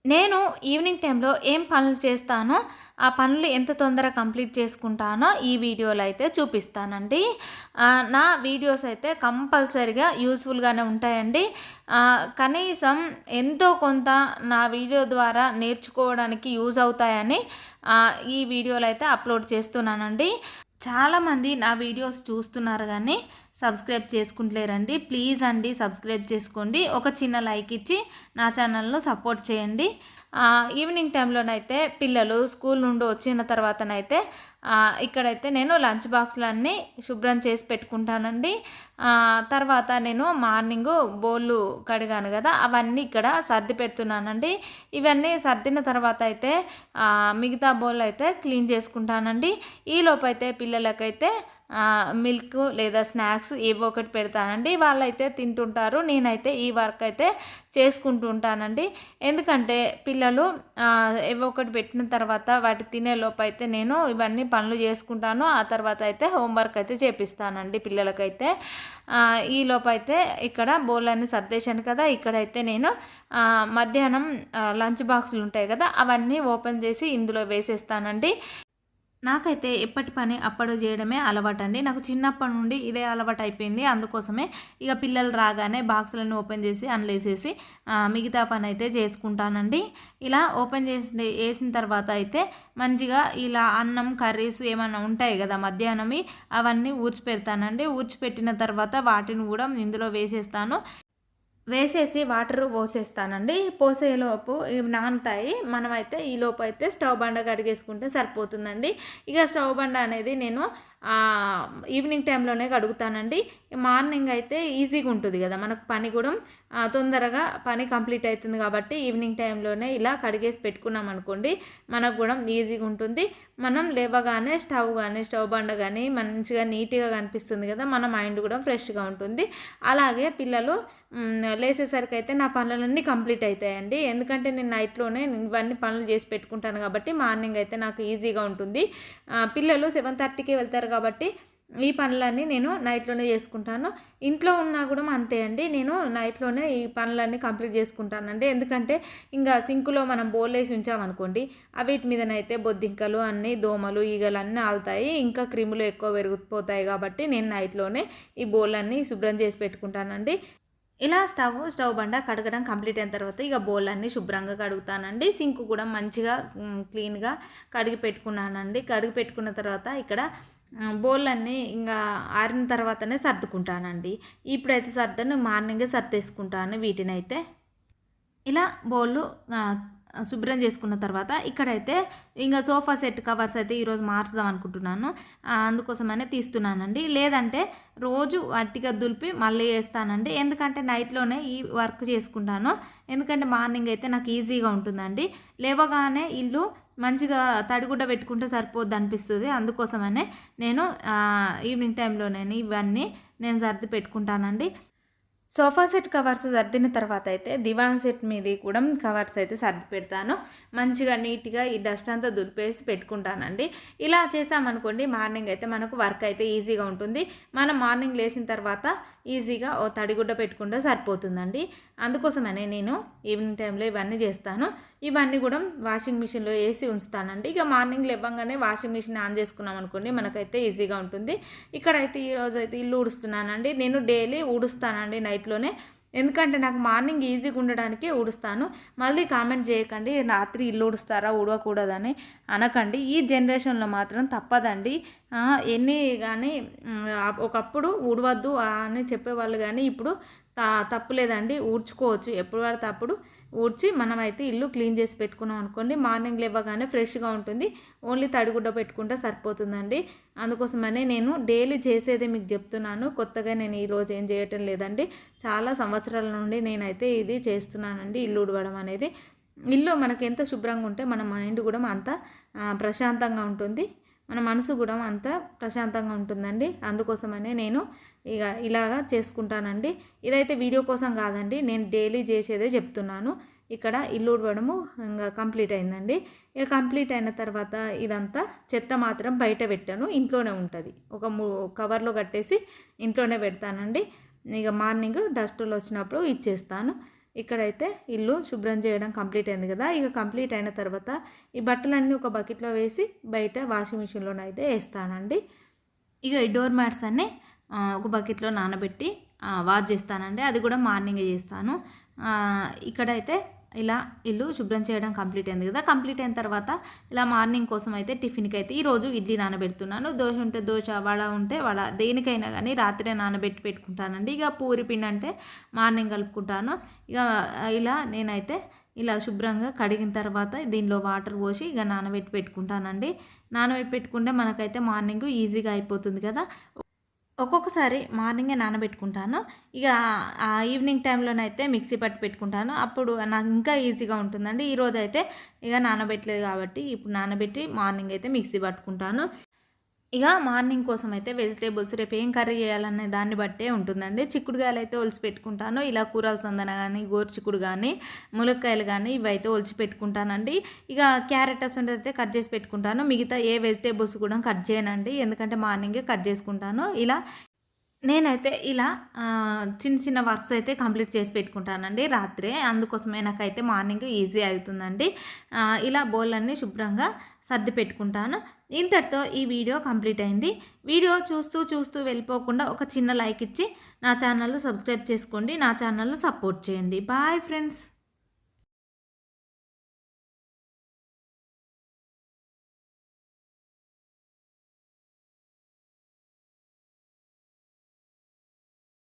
నేను ఈవినింగ్ టైంలో ఏం పనులు చేస్తానో, ఆ పనులు ఎంత తొందరగా కంప్లీట్ చేసుకుంటానో ఈ వీడియోలో అయితే చూపిస్తానండి. నా వీడియోస్ అయితే కంపల్సరీగా యూజ్‌ఫుల్‌గానే ఉంటాయండి. కనీసం ఎంతో కొంత నా వీడియో ద్వారా నేర్చుకోవడానికి యూజ్ అవుతాయని ఈ వీడియోలో అయితే అప్లోడ్ చేస్తున్నానండి. చాలామంది నా వీడియోస్ చూస్తున్నారు కానీ సబ్స్క్రైబ్ చేసుకుంటలేరండి. ప్లీజ్ అండి సబ్స్క్రైబ్ చేసుకోండి. ఒక చిన్న లైక్ ఇచ్చి నా ఛానల్ను సపోర్ట్ చేయండి. ఈవినింగ్ టైంలోనైతే పిల్లలు స్కూల్ నుండి వచ్చిన తర్వాతనైతే ఇక్కడైతే నేను లంచ్ బాక్స్లన్నీ శుభ్రం చేసి పెట్టుకుంటానండి. తర్వాత నేను మార్నింగు బోళ్ళు కడిగాను కదా, అవన్నీ ఇక్కడ సర్ది పెడుతున్నానండి. ఇవన్నీ సర్దిన తర్వాత అయితే మిగతా బోళ్ళు అయితే క్లీన్ చేసుకుంటానండి. ఈలోపైతే పిల్లలకైతే మిల్క్ లేదా స్నాక్స్ ఏవో ఒకటి పెడతానండి. వాళ్ళైతే తింటుంటారు. నేనైతే ఈ వర్క్ అయితే చేసుకుంటూ ఉంటానండి. ఎందుకంటే పిల్లలు ఏవో ఒకటి పెట్టిన తర్వాత వాటి తినే లోపు అయితే నేను ఇవన్నీ పనులు చేసుకుంటాను. ఆ తర్వాత అయితే హోంవర్క్ అయితే చేపిస్తానండి పిల్లలకైతే. ఈ లోపు అయితే ఇక్కడ బోళ్ళన్నీ సర్దేశాను కదా, ఇక్కడైతే నేను మధ్యాహ్నం లంచ్ బాక్సులు ఉంటాయి కదా, అవన్నీ ఓపెన్ చేసి ఇందులో వేసేస్తానండి. నాకైతే ఎప్పటి పని అప్పుడు చేయడమే అలవాటండి. నాకు చిన్నప్పటి నుండి ఇదే అలవాటు అయిపోయింది. అందుకోసమే ఇక పిల్లలు రాగానే బాక్సులను ఓపెన్ చేసి అందులో వేసేసి మిగతా పని అయితే చేసుకుంటానండి. ఇలా ఓపెన్ చేసి వేసిన తర్వాత అయితే మంచిగా ఇలా అన్నం కర్రీస్ ఏమైనా ఉంటాయి కదా మధ్యాహ్నమి, అవన్నీ ఊడ్చిపెడతానండి. ఊడ్చిపెట్టిన తర్వాత వాటిని కూడా ఇందులో వేసేస్తాను. వేసేసి వాటర్ పోసేస్తానండి. పోసేలోపు ఇవి నానుతాయి. మనమైతే ఈలోపు అయితే స్టవ్ బండ కడిగేసుకుంటే సరిపోతుందండి. ఇక స్టవ్ బండ అనేది నేను ఈవినింగ్ టైంలోనే కడుగుతానండి. మార్నింగ్ అయితే ఈజీగా ఉంటుంది కదా మనకు పని కూడా తొందరగా పని కంప్లీట్ అవుతుంది కాబట్టి ఈవినింగ్ టైంలోనే ఇలా కడిగేసి పెట్టుకున్నాం అనుకోండి, మనకు కూడా ఈజీగా ఉంటుంది. మనం లేవగానే స్టవ్ బండ కానీ మంచిగా నీట్గా కనిపిస్తుంది కదా, మన మైండ్ కూడా ఫ్రెష్గా ఉంటుంది. అలాగే పిల్లలు లేచేసరికి అయితే నా పనులన్నీ కంప్లీట్ అవుతాయండి. ఎందుకంటే నేను నైట్లోనే ఇవన్నీ పనులు చేసి పెట్టుకుంటాను కాబట్టి మార్నింగ్ అయితే నాకు ఈజీగా ఉంటుంది. పిల్లలు 7:30కి వెళ్తారు కాబట్టి ఈ పనులన్నీ నేను నైట్లోనే చేసుకుంటాను. ఇంట్లో ఉన్నా కూడా అంతే అండి, నేను నైట్లోనే ఈ పనులన్నీ కంప్లీట్ చేసుకుంటానండి. ఎందుకంటే ఇంకా సింకులో మనం బోల్ వేసి ఉంచామనుకోండి, వీటి మీదనైతే బొద్దింకలు అన్నీ దోమలు ఈగలు అన్నీ ఆలుతాయి, ఇంకా క్రిములు ఎక్కువ పెరిగిపోతాయి. కాబట్టి నేను నైట్లోనే ఈ బోళ్ళన్నీ శుభ్రం చేసి పెట్టుకుంటానండి. ఇలా స్టవ్ బండ కడగడం కంప్లీట్ అయిన తర్వాత ఇక బౌలన్నీ శుభ్రంగా కడుగుతానండి. సింక్ కూడా మంచిగా క్లీన్గా కడిగి పెట్టుకున్నానండి. కడిగి పెట్టుకున్న తర్వాత ఇక్కడ బౌలన్నీ ఇంకా ఆరిన తర్వాతనే సర్దుకుంటానండి. ఇప్పుడైతే సర్దను, మార్నింగే సర్దేసుకుంటాను వీటినైతే. ఇలా బౌళ్ళు శుభ్రం చేసుకున్న తర్వాత ఇక్కడైతే ఇంకా సోఫా సెట్ కవర్స్ అయితే ఈరోజు మార్చుదాం అనుకుంటున్నాను. అందుకోసమనే తీస్తున్నానండి. లేదంటే రోజు అట్టిగా దులిపి మళ్ళీ వేస్తానండి. ఎందుకంటే నైట్లోనే ఈ వర్క్ చేసుకుంటాను. ఎందుకంటే మార్నింగ్ అయితే నాకు ఈజీగా ఉంటుందండి. లేవగానే ఇల్లు మంచిగా తడిగుడ్డ పెట్టుకుంటే సరిపోద్ది అనిపిస్తుంది. అందుకోసమనే నేను ఈవినింగ్ టైంలోనే ఇవన్నీ నేను సర్ది పెట్టుకుంటానండి. సోఫా సెట్ కవర్స్ సర్దిన తర్వాత అయితే దివాన్ సెట్ మీద కూడా కవర్స్ అయితే సర్ది పెడతాను. మంచిగా నీట్గా ఈ డస్ట్ అంతా దులిపేసి పెట్టుకుంటానండి. ఇలా చేస్తామనుకోండి మార్నింగ్ అయితే మనకు వర్క్ అయితే ఈజీగా ఉంటుంది. మనం మార్నింగ్ లేచిన తర్వాత ఈజీగా ఓ తడిగుడ్డ పెట్టుకుంటే సరిపోతుందండి. అందుకోసమనే నేను ఈవినింగ్ టైంలో ఇవన్నీ చేస్తాను. ఇవన్నీ కూడా వాషింగ్ మిషన్లో వేసి ఉంచుతానండి. ఇక మార్నింగ్ లేవగానే వాషింగ్ మిషన్ ఆన్ చేసుకున్నాం అనుకోండి, మనకైతే ఈజీగా ఉంటుంది. ఇక్కడైతే ఈరోజు అయితే ఇల్లు ఊడుస్తున్నానండి. నేను డైలీ ఊడుస్తానండి నైట్లోనే. ఎందుకంటే నాకు మార్నింగ్ ఈజీగా ఉండడానికి ఊడుస్తాను. మళ్ళీ కామెంట్ చేయకండి రాత్రి ఇల్లు ఊడుస్తారా ఊడకూడదని అనకండి. ఈ జనరేషన్లో మాత్రం తప్పదండి. ఎన్ని కానీ ఒకప్పుడు ఊడవద్దు అని చెప్పేవాళ్ళు కానీ ఇప్పుడు తప్పులేదండి, ఊడ్చుకోవచ్చు. ఎప్పుడు పడితే అప్పుడు ఊడ్చి మనమైతే ఇల్లు క్లీన్ చేసి పెట్టుకున్నాం అనుకోండి, మార్నింగ్ లేవగానే ఫ్రెష్గా ఉంటుంది. ఓన్లీ తడిగుడ్డ పెట్టుకుంటే సరిపోతుందండి. అందుకోసమనే నేను డైలీ చేసేదే మీకు చెప్తున్నాను. కొత్తగా నేను ఈరోజు ఏం చేయటం లేదండి. చాలా సంవత్సరాల నుండి నేనైతే ఇది చేస్తున్నానండి, ఇల్లు ఊడవడం అనేది. ఇల్లు మనకి ఎంత శుభ్రంగా ఉంటే మన మైండ్ కూడా అంత ప్రశాంతంగా ఉంటుంది, మన మనసు కూడా అంత ప్రశాంతంగా ఉంటుందండి. అందుకోసమనే నేను ఇలాగా చేసుకుంటానండి. ఇదైతే వీడియో కోసం కాదండి, నేను డైలీ చేసేదే చెప్తున్నాను. ఇక్కడ ఇల్లు ఊడవడము ఇంకా కంప్లీట్ అయిందండి. ఇక కంప్లీట్ అయిన తర్వాత ఇదంతా చెత్త మాత్రం బయట పెట్టాను, ఇంట్లోనే ఉంటుంది. ఒక కవర్లో కట్టేసి ఇంట్లోనే పెడతానండి. ఇక మార్నింగ్ డస్టులు వచ్చినప్పుడు ఇచ్చేస్తాను. ఇక్కడైతే ఇల్లు శుభ్రం చేయడం కంప్లీట్ అయింది కదా. ఇక కంప్లీట్ అయిన తర్వాత ఈ బట్టలన్నీ ఒక బకెట్లో వేసి బయట వాషింగ్ మిషన్లోనైతే వేస్తానండి. ఇక ఈ డోర్ మ్యాట్స్ అన్నీ ఒక బకెట్లో నానబెట్టి వాష్ చేస్తానండి. అది కూడా మార్నింగే చేస్తాను. ఇక్కడైతే ఇలా ఇల్లు శుభ్రం చేయడం కంప్లీట్ అయింది కదా. కంప్లీట్ అయిన తర్వాత ఇలా మార్నింగ్ కోసం అయితే టిఫిన్కి అయితే ఈరోజు ఇడ్లీ నానబెడుతున్నాను. దోశ ఉంటే దోశ, వడ ఉంటే వడ, దేనికైనా కానీ రాత్రే నానబెట్టి పెట్టుకుంటానండి. ఇక పూరి పిండి అంటే మార్నింగ్ కలుపుకుంటాను. ఇక ఇలా నేనైతే ఇలా శుభ్రంగా కడిగిన తర్వాత దీనిలో వాటర్ పోసి ఇక నానబెట్టి పెట్టుకుంటానండి. నానబెట్టి పెట్టుకుంటే మనకైతే మార్నింగ్ ఈజీగా అయిపోతుంది కదా. ఒక్కొక్కసారి మార్నింగే నానబెట్టుకుంటాను. ఇక ఈవినింగ్ టైంలోనైతే మిక్సీ పట్టి పెట్టుకుంటాను. అప్పుడు నాకు ఇంకా ఈజీగా ఉంటుందండి. ఈరోజైతే ఇక నానబెట్టలేదు కాబట్టి ఇప్పుడు నానబెట్టి మార్నింగ్ అయితే మిక్సీ పట్టుకుంటాను. ఇక మార్నింగ్ కోసం అయితే వెజిటేబుల్స్ రేపు ఏం కర్రీ చేయాలనే దాన్ని బట్టే ఉంటుందండి. చిక్కుడుకాయలు అయితే ఒలిచి పెట్టుకుంటాను. ఇలా కూరల సందన కానీ, గోరుచిక్కుడు కానీ, ములక్కాయలు కానీ ఇవైతే ఒలిచి పెట్టుకుంటానండి. ఇక క్యారెట్ అయితే కట్ చేసి పెట్టుకుంటాను. మిగతా ఏ వెజిటేబుల్స్ కూడా కట్ చేయనండి, ఎందుకంటే మార్నింగే కట్ చేసుకుంటాను. ఇలా నేనైతే ఇలా చిన్న చిన్న వర్క్స్ అయితే కంప్లీట్ చేసి పెట్టుకుంటానండి రాత్రే. అందుకోసమే నాకైతే మార్నింగ్ ఈజీ అవుతుందండి. ఇలా బౌల్లన్నీ శుభ్రంగా సర్ది పెట్టుకుంటాను. ఇంతటితో ఈ వీడియో కంప్లీట్ అయింది. వీడియో చూస్తూ వెళ్ళిపోకుండా ఒక చిన్న లైక్ ఇచ్చి నా ఛానల్ సబ్స్క్రైబ్ చేసుకోండి. నా ఛానల్ సపోర్ట్ చేయండి. Bye friends.